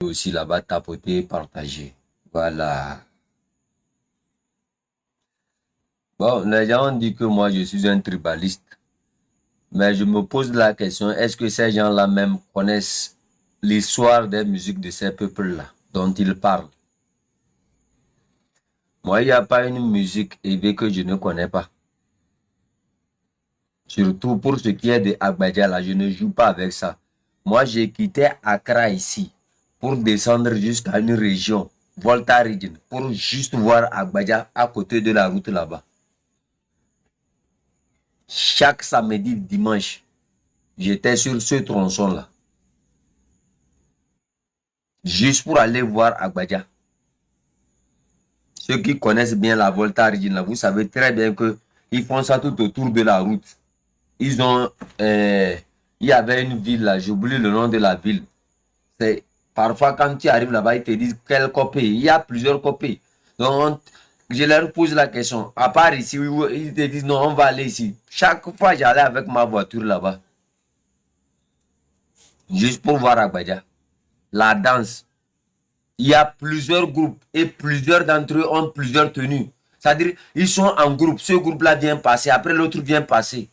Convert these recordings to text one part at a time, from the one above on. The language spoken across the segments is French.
aussi là-bas, tapoter, partager. Voilà. Bon, les gens ont dit que moi, je suis un tribaliste. Mais je me pose la question, est-ce que ces gens-là même connaissent l'histoire des musiques de ces peuples-là dont ils parlent? Moi, il n'y a pas une musique élevée que je ne connais pas. Surtout pour ce qui est de Agbadja, là, je ne joue pas avec ça. Moi, j'ai quitté Accra ici pour descendre jusqu'à une région, Volta Region, pour juste voir Agbadja à côté de la route là-bas. Chaque samedi, dimanche, j'étais sur ce tronçon-là. Juste pour aller voir Agbadja. Ceux qui connaissent bien la Volta Region, là, vous savez très bien qu'ils font ça tout autour de la route. Ils ont... il y avait une ville là, j'oublie le nom de la ville. C'est parfois quand tu arrives là-bas, ils te disent quel copé. Il y a plusieurs copés. Donc, je leur pose la question. À part ici, ils te disent non, on va aller ici. Chaque fois, j'allais avec ma voiture là-bas. Juste pour voir Agbadja. La danse. Il y a plusieurs groupes et plusieurs d'entre eux ont plusieurs tenues. C'est-à-dire, ils sont en groupe. Ce groupe-là vient passer, après l'autre vient passer.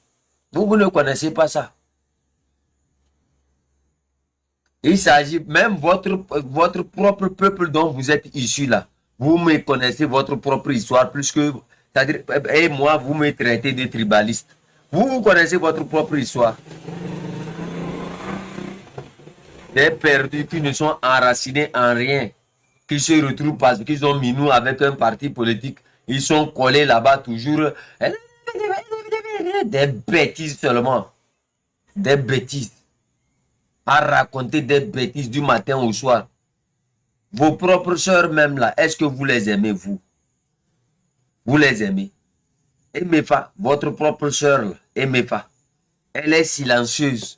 Vous ne connaissez pas ça. Il s'agit même votre propre peuple dont vous êtes issu là. Vous me connaissez votre propre histoire plus que... C'est-à-dire, et moi, vous me traitez de tribaliste. Vous connaissez votre propre histoire. Des perdus qui ne sont enracinés en rien. Qui se retrouvent parce qu'ils ont mis nous avec un parti politique. Ils sont collés là-bas toujours. Des bêtises seulement. Des bêtises. À raconter des bêtises du matin au soir. Vos propres sœurs même là, est-ce que vous les aimez, vous? Vous les aimez? Emefa, votre propre sœur là, Emefa, elle est silencieuse.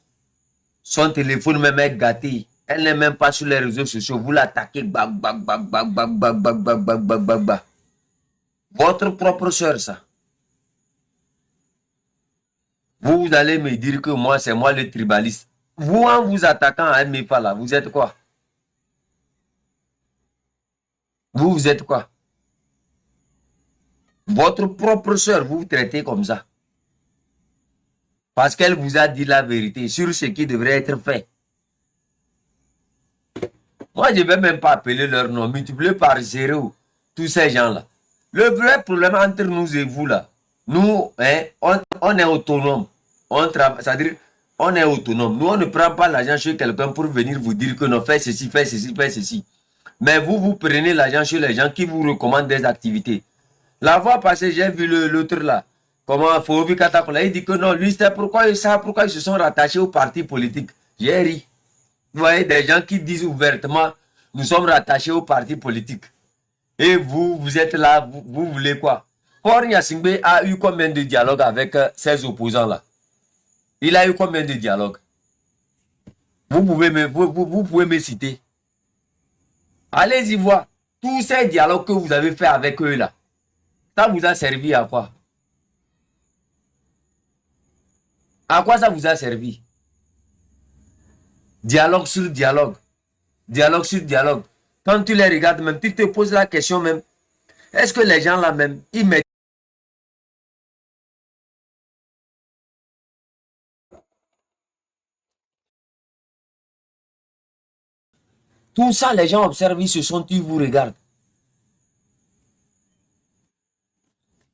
Son téléphone même est gâté. Elle n'est même pas sur les réseaux sociaux. Vous l'attaquez, bag, bag, bag, bag, bag, bag, bag, bag, bag, bag, bag, bag. Votre propre sœur, ça. Vous allez me dire que moi, c'est moi le tribaliste. Vous, en vous attaquant à Emefa là, vous êtes quoi? Vous êtes quoi? Votre propre sœur, vous traitez comme ça. Parce qu'elle vous a dit la vérité sur ce qui devrait être fait. Moi, je ne vais même pas appeler leur nom, multiplié par zéro, tous ces gens-là. Le vrai problème entre nous et vous, là, nous, hein, on est autonome. On travaille, c'est-à-dire, on est autonome. Nous, on ne prend pas l'argent chez quelqu'un pour venir vous dire que non, fais ceci, fais ceci, fais ceci. Mais vous, vous prenez l'argent chez les gens qui vous recommandent des activités. La fois passée, j'ai vu l'autre là. Comment Fobi Katakola, il dit que non, lui, c'est pourquoi ils se sont rattachés au parti politique. J'ai ri. Vous voyez, des gens qui disent ouvertement, nous sommes rattachés au parti politique. Et vous, vous êtes là, vous voulez quoi? Or Yasingbe a eu combien de dialogues avec ses opposants-là? Il a eu combien de dialogues? Vous pouvez me citer. Allez-y voir. Tous ces dialogues que vous avez fait avec eux là, ça vous a servi à quoi? À quoi ça vous a servi? Dialogue sur dialogue. Dialogue sur dialogue. Quand tu les regardes même, tu te poses la question même, est-ce que les gens là même, ils mettent... Tout ça, les gens observent, ils se sont, ils vous regardent.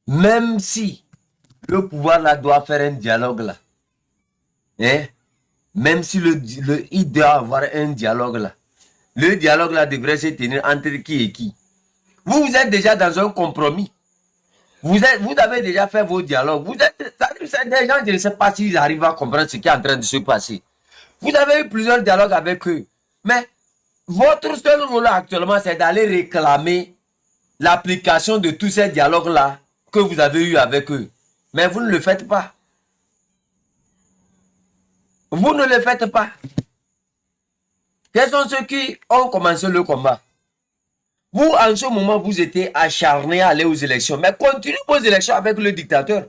Même si le pouvoir là doit faire un dialogue là, hein, même si il doit avoir un dialogue là, le dialogue là devrait se tenir entre qui et qui. Vous êtes déjà dans un compromis. Vous avez déjà fait vos dialogues. C'est des gens, je ne sais pas s'ils arrivent à comprendre ce qui est en train de se passer. Vous avez eu plusieurs dialogues avec eux. Mais votre seul rôle actuellement, c'est d'aller réclamer l'application de tous ces dialogues-là que vous avez eu avec eux. Mais vous ne le faites pas. Vous ne le faites pas. Quels sont ceux qui ont commencé le combat? Vous, en ce moment, vous étiez acharné à aller aux élections. Mais continuez vos élections avec le dictateur.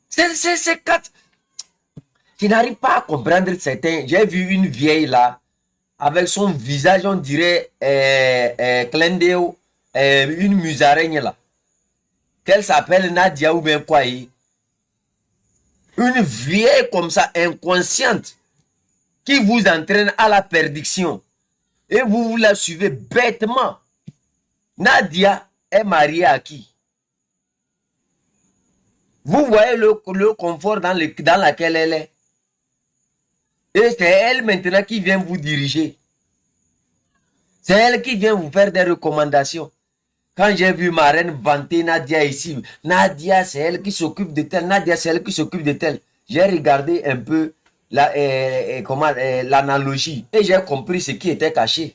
C'est quatre. Je n'arrive pas à comprendre certains. J'ai vu une vieille là. avec son visage, on dirait Clendeo, une musaraigne là, qu'elle s'appelle Nadia ou bien quoi, une vieille comme ça, inconsciente, qui vous entraîne à la perdition. Et vous la suivez bêtement. Nadia est mariée à qui? Vous voyez le confort dans lequel elle est. Et c'est elle maintenant qui vient vous diriger. C'est elle qui vient vous faire des recommandations. Quand j'ai vu ma reine vanter Nadia ici, Nadia c'est elle qui s'occupe de tel, Nadia c'est elle qui s'occupe de tel. J'ai regardé un peu l'analogie et j'ai compris ce qui était caché.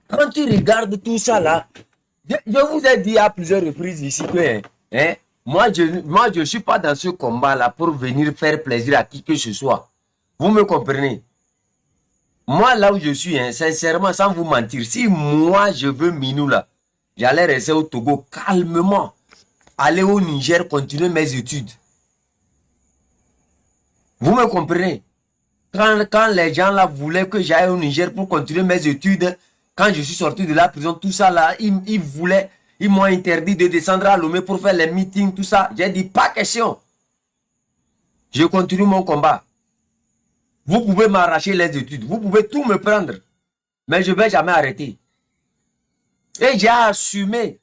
Quand tu regardes tout ça là, je vous ai dit à plusieurs reprises ici que moi je ne suis pas dans ce combat là pour venir faire plaisir à qui que ce soit. Vous me comprenez? Moi là où je suis, sincèrement, sans vous mentir, si moi je veux Minou là, j'allais rester au Togo calmement, aller au Niger, continuer mes études. Vous me comprenez? Quand les gens là voulaient que j'aille au Niger pour continuer mes études, quand je suis sorti de la prison, tout ça là, ils m'ont interdit de descendre à Lomé pour faire les meetings, tout ça. J'ai dit, pas question. Je continue mon combat. Vous pouvez m'arracher les études, vous pouvez tout me prendre, mais je ne vais jamais arrêter. Et j'ai assumé.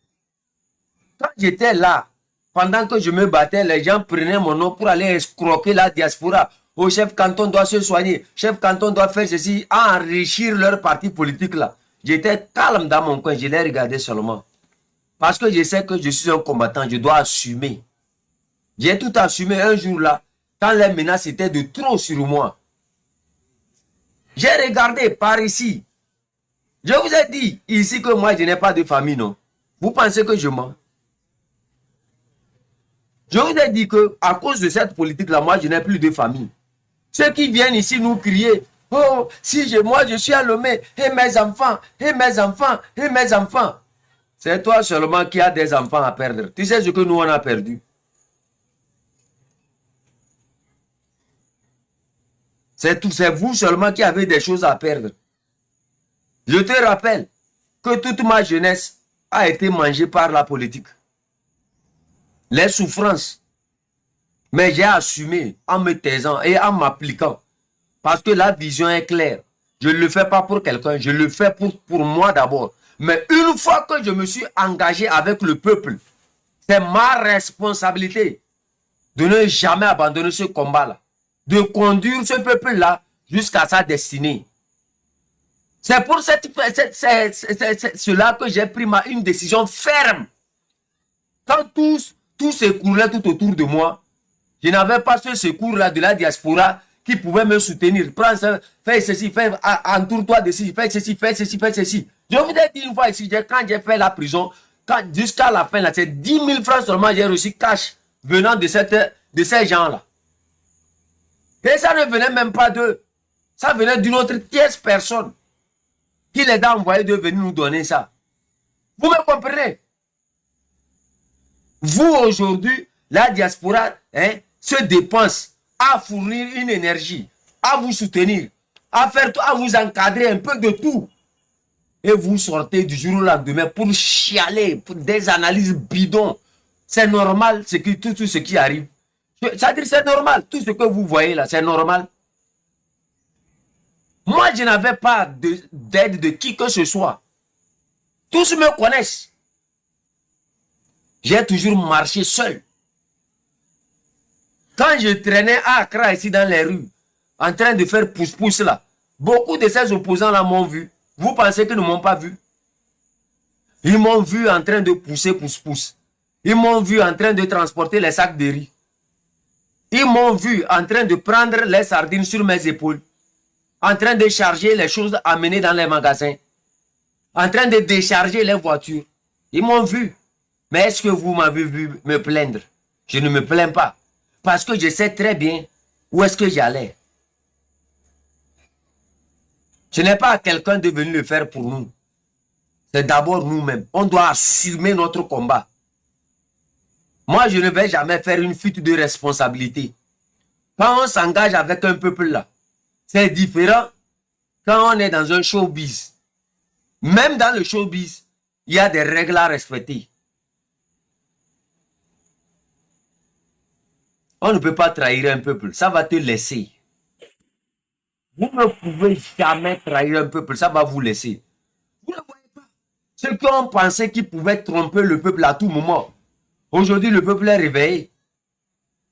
Quand j'étais là, pendant que je me battais, les gens prenaient mon nom pour aller escroquer la diaspora. Au chef canton doit se soigner, chef canton doit faire ceci, enrichir leur parti politique là. J'étais calme dans mon coin, je les regardais seulement. Parce que je sais que je suis un combattant, je dois assumer. J'ai tout assumé un jour là, quand les menaces étaient de trop sur moi. J'ai regardé par ici. Je vous ai dit ici que moi je n'ai pas de famille, non? Vous pensez que je mens? Je vous ai dit que à cause de cette politique là, moi je n'ai plus de famille. Ceux qui viennent ici nous crier, oh, si moi je suis à Lomé, et mes enfants, et mes enfants, et mes enfants. C'est toi seulement qui as des enfants à perdre. Tu sais ce que nous on a perdu. C'est vous seulement qui avez des choses à perdre. Je te rappelle que toute ma jeunesse a été mangée par la politique. Les souffrances. Mais j'ai assumé en me taisant et en m'appliquant. Parce que la vision est claire. Je ne le fais pas pour quelqu'un, je le fais pour moi d'abord. Mais une fois que je me suis engagé avec le peuple, c'est ma responsabilité de ne jamais abandonner ce combat-là. De conduire ce peuple-là jusqu'à sa destinée. C'est pour cela que j'ai pris une décision ferme. Quand tout s'écoulait tout autour de moi, je n'avais pas ce secours-là de la diaspora qui pouvait me soutenir. Prends ça, fais ceci, entoure-toi de ceci, fais ceci, fais ceci, fais ceci. Je vous ai dit une fois ici, quand j'ai fait la prison, jusqu'à la fin, c'est 10 000 francs seulement j'ai reçu cash venant de ces gens-là. Et ça ne venait même pas d'eux. Ça venait d'une autre tierce personne qui les a envoyés de venir nous donner ça. Vous me comprenez? Vous, aujourd'hui, la diaspora se dépense à fournir une énergie, à vous soutenir, à vous encadrer un peu de tout. Et vous sortez du jour au lendemain pour chialer, pour des analyses bidons. C'est normal tout ce qui arrive. C'est-à-dire c'est normal. Tout ce que vous voyez là, c'est normal. Moi, je n'avais pas d'aide de qui que ce soit. Tous me connaissent. J'ai toujours marché seul. Quand je traînais à Accra, ici dans les rues, en train de faire pouce-pouce là, beaucoup de ces opposants là m'ont vu. Vous pensez qu'ils ne m'ont pas vu? Ils m'ont vu en train de pousser pousse-pousse. Ils m'ont vu en train de transporter les sacs de riz. Ils m'ont vu en train de prendre les sardines sur mes épaules. En train de charger les choses amenées dans les magasins. En train de décharger les voitures. Ils m'ont vu. Mais est-ce que vous m'avez vu me plaindre? Je ne me plains pas. Parce que je sais très bien où est-ce que j'allais. Ce n'est pas quelqu'un de venir le faire pour nous. C'est d'abord nous-mêmes. On doit assumer notre combat. Moi, je ne vais jamais faire une fuite de responsabilité. Quand on s'engage avec un peuple là, c'est différent quand on est dans un showbiz. Même dans le showbiz, il y a des règles à respecter. On ne peut pas trahir un peuple. Ça va te laisser. Vous ne pouvez jamais trahir un peuple. Ça va vous laisser. Vous ne voyez pas. Ceux qui ont pensé qu'ils pouvaient tromper le peuple à tout moment. Aujourd'hui, le peuple est réveillé.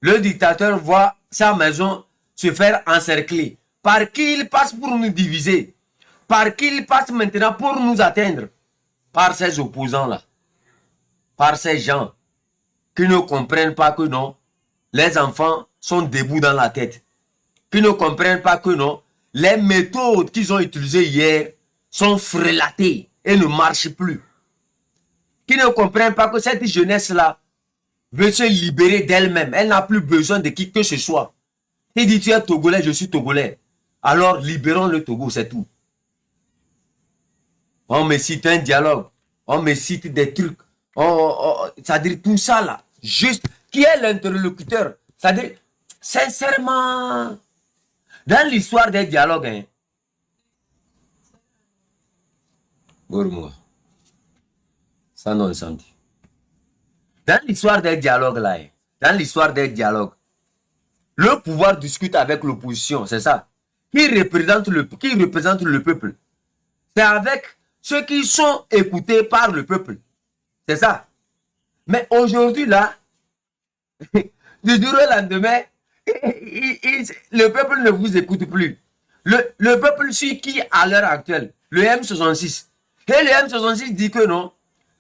Le dictateur voit sa maison se faire encercler. Par qui il passe pour nous diviser? Par qui il passe maintenant pour nous atteindre? Par ces opposants-là. Par ces gens qui ne comprennent pas que non, les enfants sont debout dans la tête. Qui ne comprennent pas que non, les méthodes qu'ils ont utilisées hier sont frélatées et ne marchent plus. Qui ne comprennent pas que cette jeunesse-là veut se libérer d'elle-même. Elle n'a plus besoin de qui que ce soit. Il dit, tu es Togolais, je suis Togolais. Alors, libérons le Togo, c'est tout. On me cite un dialogue. On me cite des trucs. C'est-à-dire tout ça là. Juste, qui est l'interlocuteur? C'est-à-dire, sincèrement, dans l'histoire des dialogues, hein, ça non senti. Dans l'histoire des dialogues là, hein, dans l'histoire des dialogues, le pouvoir discute avec l'opposition, c'est ça. Qui représente le peuple? C'est avec ceux qui sont écoutés par le peuple. C'est ça. Mais aujourd'hui là, du jour au lendemain, le peuple ne vous écoute plus. Le peuple suit qui à l'heure actuelle? Le M66. Et le M66 dit que non.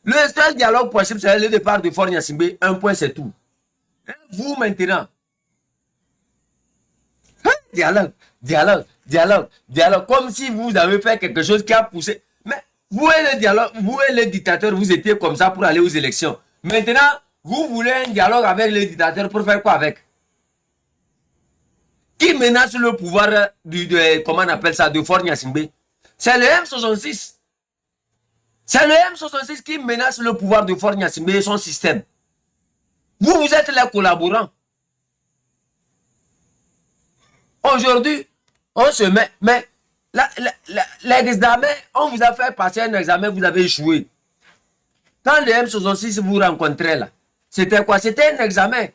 Le seul dialogue possible, c'est le départ de Faure Gnassingbé. Un point, c'est tout. Et vous maintenant, dialogue, dialogue, dialogue, dialogue. Comme si vous avez fait quelque chose qui a poussé. Mais vous et le dialogue, vous et le dictateur, vous étiez comme ça pour aller aux élections. Maintenant, vous voulez un dialogue avec le dictateur pour faire quoi avec? Qui menace le pouvoir comment on appelle ça, de Faure Gnassingbé? C'est le M66. C'est le M66 qui menace le pouvoir de Faure Gnassingbé et son système. Vous, vous êtes les collaborants. Aujourd'hui, on se met, mais l'examen, on vous a fait passer un examen, vous avez échoué. Quand le M66 vous rencontrait là, c'était quoi? C'était un examen.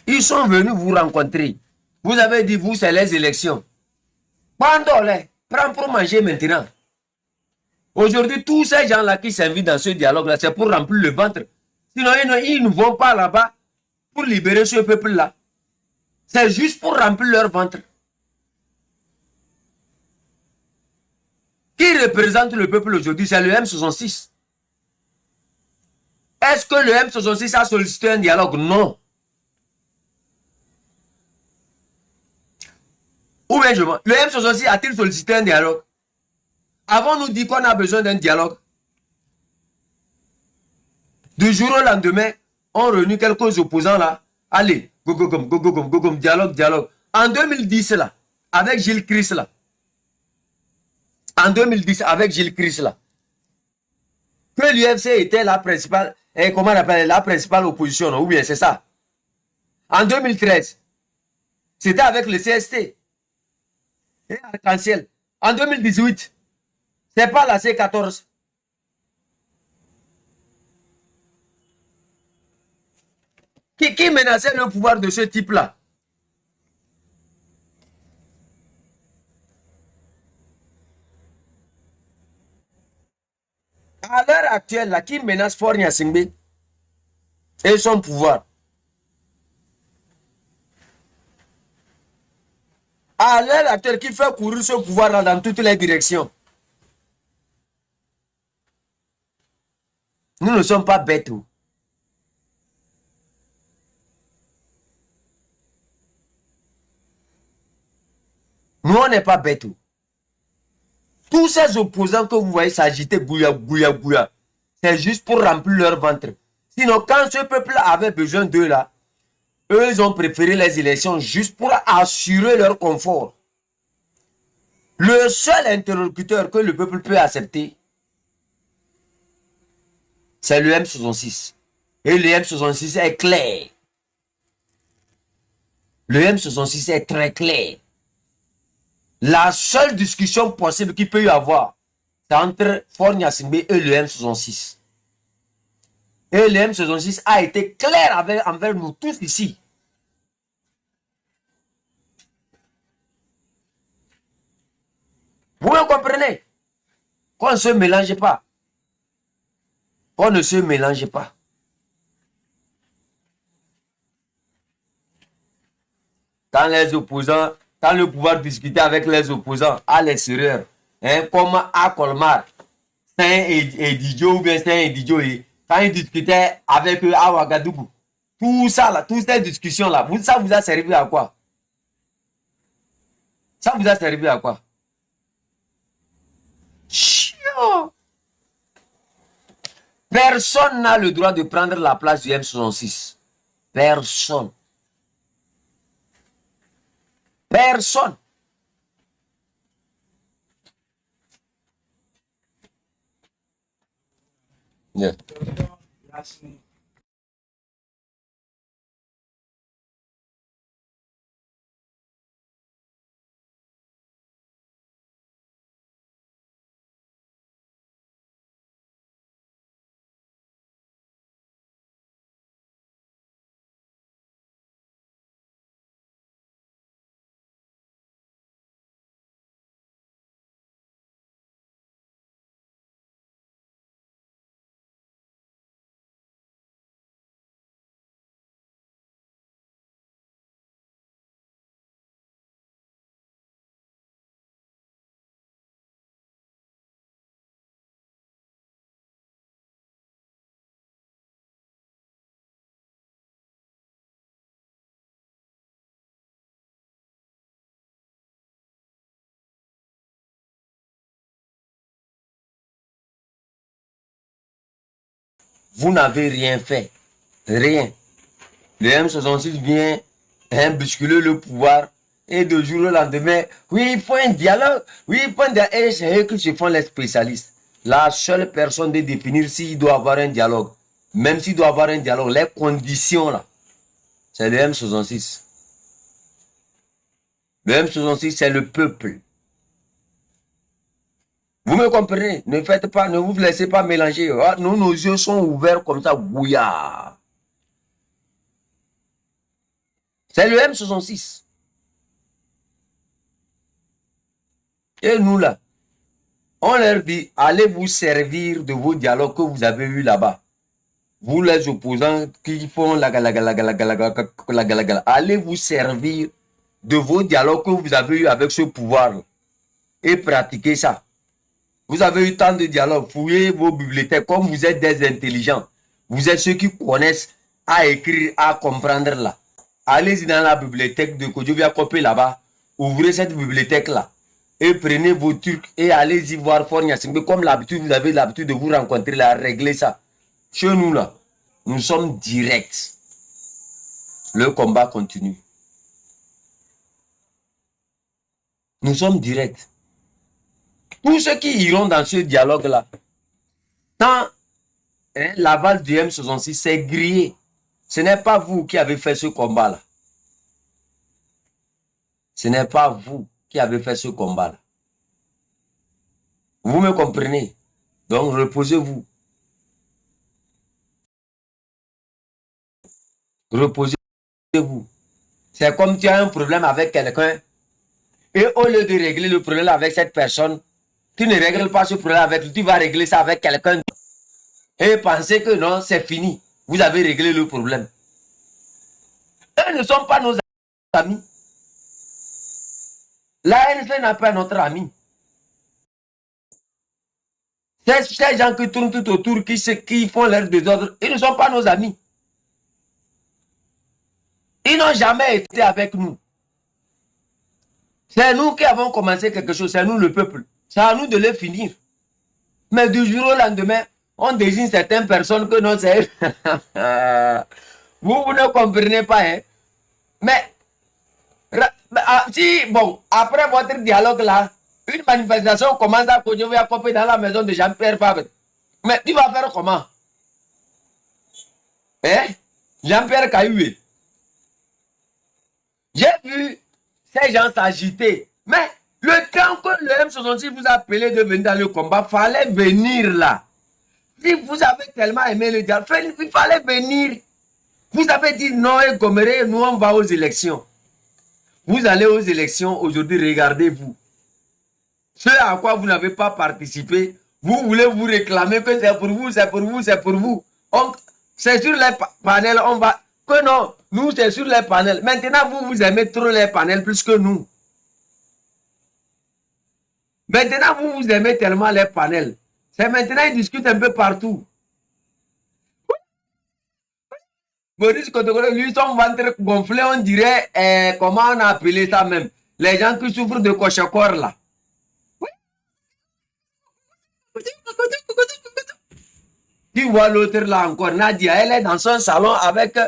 Ils sont venus vous rencontrer. Vous avez dit, vous, c'est les élections. Bandole, prends pour manger maintenant. Aujourd'hui, tous ces gens-là qui s'invitent dans ce dialogue-là, c'est pour remplir le ventre. Sinon, ils ne vont pas là-bas pour libérer ce peuple-là. C'est juste pour remplir leur ventre. Qui représente le peuple aujourd'hui? C'est le M66. Est-ce que le M66 a sollicité un dialogue? Non. Ou bien le M66 a-t-il sollicité un dialogue? Avons-nous dit qu'on a besoin d'un dialogue? Du jour au lendemain, on réunit quelques opposants là. Allez, go, dialogue, dialogue. En 2010 là, avec Gilles Christ là. En 2010, avec Gilles Christ là. Que l'UFC était la principale, comment on appelle, la principale opposition, non? Ou bien c'est ça. En 2013, c'était avec le CST. Et Arc-en-Ciel. En 2018, c'est pas la C14. Qui menaçait le pouvoir de ce type-là? À l'heure actuelle, là, qui menace Faure Gnassingbé et son pouvoir? À l'heure actuelle, qui fait courir ce pouvoir-là dans toutes les directions? Nous ne sommes pas bêtes. Nous, on n'est pas bêtes. Tous ces opposants que vous voyez s'agiter, bouilla, bouilla, bouilla, c'est juste pour remplir leur ventre. Sinon, quand ce peuple avait besoin d'eux là, eux, ils ont préféré les élections juste pour assurer leur confort. Le seul interlocuteur que le peuple peut accepter, c'est le M66. Et le M66 est clair. Le M66 est très clair. La seule discussion possible qu'il peut y avoir, c'est entre Faure Gnassingbé et le M66. Et le M66 a été clair envers nous tous ici. Vous me comprenez? Qu'on ne se mélange pas. Qu'on ne se mélange pas. Quand les opposants, quand le pouvoir discutait avec les opposants à l'extérieur, hein, comme à Colmar, Saint Didio ou bien Saint Didio, quand ils discutaient avec eux à Ouagadougou, tout ça là, toutes ces discussions là, ça vous a servi à quoi? Ça vous a servi à quoi? Chiant. Personne n'a le droit de prendre la place du M66. Personne. Personne. Yeah. Vous n'avez rien fait. Rien. Le M66 vient bousculer le pouvoir et de jour au lendemain, oui, il faut un dialogue. Oui, il faut un dialogue. Et c'est eux qui se font les spécialistes. La seule personne de définir s'il doit avoir un dialogue, même s'il doit avoir un dialogue, les conditions là, c'est le M66. Le M66, c'est le peuple. Vous me comprenez? Ne faites pas, ne vous laissez pas mélanger. Ah, nous, nos yeux sont ouverts comme ça, bouillard. C'est le M66. Et nous là, on leur dit, allez vous servir de vos dialogues que vous avez eu là-bas. Vous les opposants qui font la gala, allez vous servir de vos dialogues que vous avez eu avec ce pouvoir et pratiquez ça. Vous avez eu tant de dialogues, fouillez vos bibliothèques, comme vous êtes des intelligents. Vous êtes ceux qui connaissent à écrire, à comprendre là. Allez-y dans la bibliothèque de Kodjovia Kopé là-bas, ouvrez cette bibliothèque-là et prenez vos trucs et allez-y voir Faure Gnassingbé. Comme l'habitude, vous avez l'habitude de vous rencontrer là, régler ça. Chez nous là, nous sommes directs. Le combat continue. Nous sommes directs. Tous ceux qui iront dans ce dialogue-là, tant l'aval du M66 s'est grillé. Ce n'est pas vous qui avez fait ce combat-là. Ce n'est pas vous qui avez fait ce combat-là. Vous me comprenez? Donc, reposez-vous. Reposez-vous. C'est comme tu as un problème avec quelqu'un et au lieu de régler le problème avec cette personne, tu ne règles pas ce problème avec lui, tu vas régler ça avec quelqu'un et penser que non, c'est fini. Vous avez réglé le problème. Eux ne sont pas nos amis. L'ANC n'a pas notre ami. Ces gens qui tournent tout autour, qui font leur désordre, ils ne sont pas nos amis. Ils n'ont jamais été avec nous. C'est nous qui avons commencé quelque chose, c'est nous le peuple. C'est à nous de le finir. Mais du jour au lendemain, on désigne certaines personnes que non, c'est... vous ne comprenez pas, hein. Mais, si, bon, après votre dialogue là, une manifestation commence à couper dans la maison de Jean-Pierre Fabre. Mais tu vas faire comment? Hein? Jean-Pierre Cailloué. J'ai vu ces gens s'agiter. Mais le temps que le M66 vous a appelé de venir dans le combat, fallait venir là. Si vous avez tellement aimé le dialogue, il fallait venir. Vous avez dit non et Goméré, nous on va aux élections. Vous allez aux élections aujourd'hui, regardez-vous. Ce à quoi vous n'avez pas participé, vous voulez vous réclamer que c'est pour vous, c'est pour vous, c'est pour vous. C'est sur les panels, on va... Que non, nous c'est sur les panels. Maintenant, vous aimez trop les panels plus que nous. Maintenant, vous aimez tellement les panels. C'est maintenant, ils discutent un peu partout. Boris Kotokolo, lui, son ventre gonflé, on dirait, comment on a appelé ça même? Les gens qui souffrent de coche-corps là. Tu vois l'autre là encore, Nadia, elle est dans son salon avec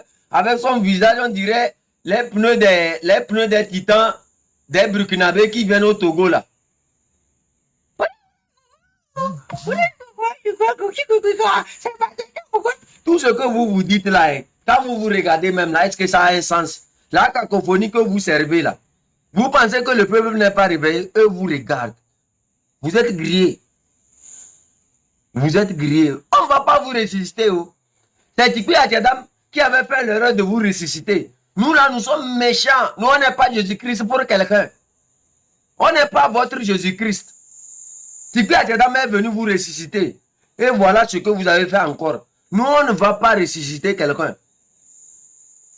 son visage, on dirait les pneus des titans, des Burkinabés qui viennent au Togo là. Tout ce que vous dites là, hein, quand vous vous regardez même là, est-ce que ça a un sens? La cacophonie que vous servez là, vous pensez que le peuple n'est pas réveillé, eux vous regardent. Vous êtes grillés. Vous êtes grillés. On ne va pas vous ressusciter. Oh. C'est Tikpi Atiadam qui avait fait l'erreur de vous ressusciter. Nous là, nous sommes méchants. Nous, on n'est pas Jésus-Christ pour quelqu'un. On n'est pas votre Jésus-Christ. Tikpi Atiadam est venu vous ressusciter. Et voilà ce que vous avez fait encore. Nous, on ne va pas ressusciter quelqu'un.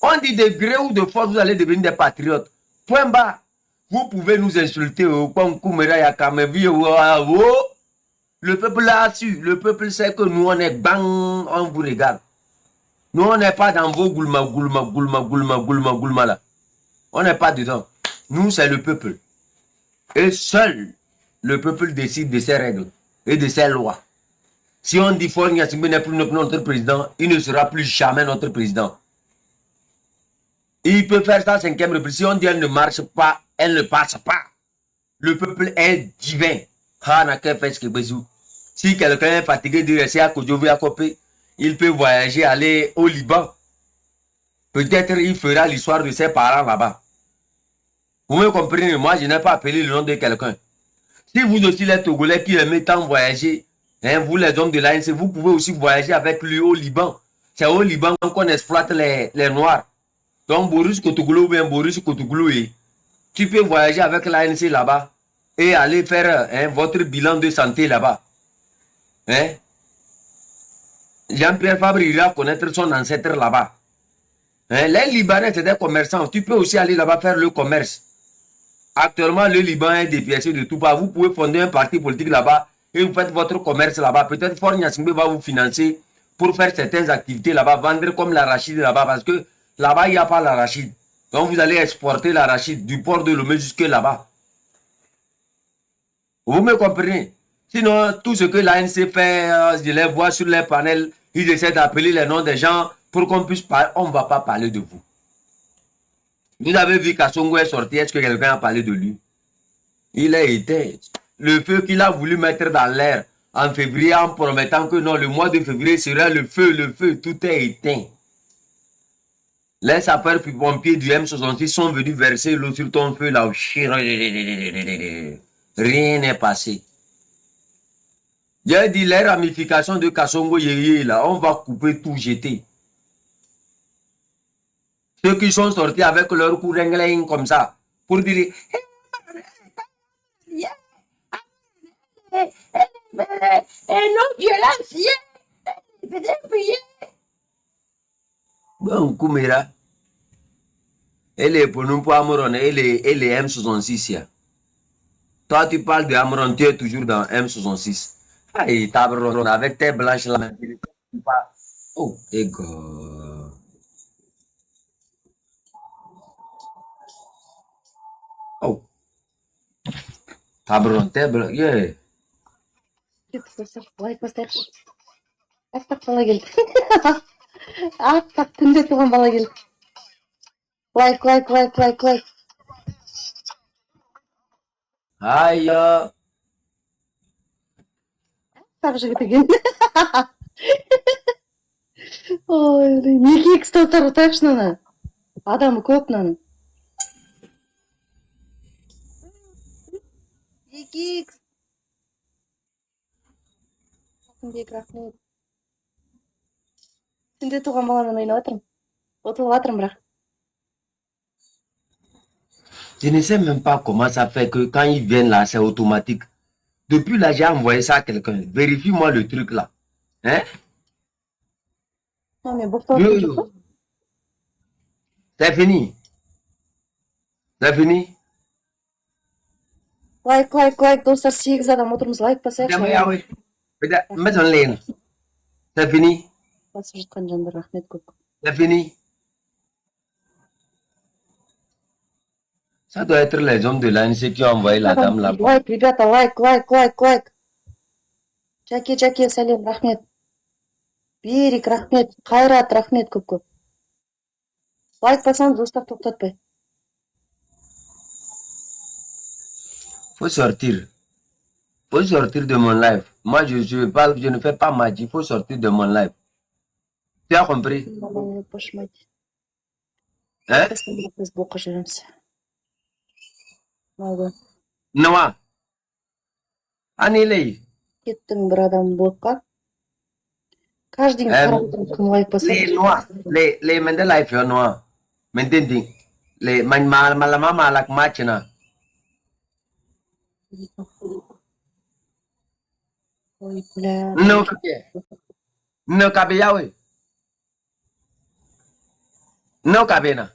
On dit de gré ou de force, vous allez devenir des patriotes. Point bas. Vous pouvez nous insulter. Le peuple l'a su. Le peuple sait que nous, on est bang, on vous regarde. Nous, on n'est pas dans vos goulma là. On n'est pas dedans. Nous, c'est le peuple. Et seul, le peuple décide de ses règles et de ses lois. Si on dit Faure Gnassingbé n'est plus notre président, il ne sera plus jamais notre président. Il peut faire sa 5e république. Si on dit elle ne marche pas, elle ne passe pas. Le peuple est divin. Si quelqu'un est fatigué de rester à Kodjovi à Kopé, il peut voyager, aller au Liban. Peut-être il fera l'histoire de ses parents là-bas. Vous me comprenez? Moi, je n'ai pas appelé le nom de quelqu'un. Si vous aussi, les Togolais qui aiment tant voyager, hein, vous les hommes de l'ANC, vous pouvez aussi voyager avec lui au Liban. C'est au Liban qu'on exploite les Noirs. Donc, Boris Kotogolo ou bien Boris Kotogolo, tu peux voyager avec l'ANC là-bas et aller faire votre bilan de santé là-bas. Hein? Jean-Pierre Fabre ira connaître son ancêtre là-bas. Hein? Les Libanais, c'est des commerçants. Tu peux aussi aller là-bas faire le commerce. Actuellement, le Liban est dépiécé de tout part. Vous pouvez fonder un parti politique là-bas et vous faites votre commerce là-bas. Peut-être Faure Gnassingbé va vous financer pour faire certaines activités là-bas, vendre comme l'arachide là-bas, parce que là-bas, il n'y a pas l'arachide. Donc, vous allez exporter l'arachide du port de Lomé jusque là-bas. Vous me comprenez? Sinon, tout ce que l'ANC fait, je les vois sur les panels, ils essaient d'appeler les noms des gens pour qu'on puisse parler. On ne va pas parler de vous. Vous avez vu Kassongo est sorti, est-ce que quelqu'un a parlé de lui? Il est éteint. Le feu qu'il a voulu mettre dans l'air en février en promettant que non, le mois de février sera le feu, tout est éteint. Les sapeurs-pompiers du M66 sont venus verser l'eau sur ton feu là. Rien n'est passé. J'ai dit les ramifications de Kassongo Yeye là, on va couper tout, jeter. Ceux qui sont sortis avec leur coup d'engling comme ça, pour dire non-violence, bon, Koumera, elle est pour nous pour Amoron, elle est M66. Toi, tu parles de Amoron, tu es toujours dans M66. Aïe, tabron, avec tes blanches là. Oh, ego. Oh, tabron, tes blanches. Yeah. Лайк басайықшы. Аттап бала келді. Аттап түнде туған бала келді. Лайк, лайк, лайк, лайк, лайк. Aïe. Аттап жігіт екен. Ой, неге екі столтар ұтайықшы мынаны. Адамы көп мынаның. 2x. Күндегі рахмет. Түнде туған баламен ойнап отырмын. Отырып жатырмын бірақ. Je ne sais même pas comment ça fait que quand ils viennent là, c'est automatique. Depuis là, j'ai envoyé ça à quelqu'un. Vérifie-moi le truc là. Hein? Non, mais боқтап жатқан жоқ қой. C'est fini. C'est fini. Лайк, лайк, лайк. Достар 8 адам отырмыз. Лайк басайықшы. C'est fini. Басып жатқан жандар рахмет көп. C'est fini. Ça doit être les hommes de l'ANC qui ont envoyé la dame là. Лайк, ребята, лайк, лайк, лайк, лайк. Жаке, сәлем, рахмет. Берік, рахмет. Қайрат, рахмет көп. Лайк басаңыз, достар, тоқтатпай. Faut sortir. Faut sortir de mon live. Moi, je ne fais pas magie. Il faut sortir de mon live. Tu as compris? Hein? Biz boqqa жүрміз. Noa. Annulé. Кеттің бір адам блокқа. Каждый кім лайк басады? Les noirs. Les men de live, yo noir. M'entendez? Les malama malak machina. No cabe ya, wey. No cabe na.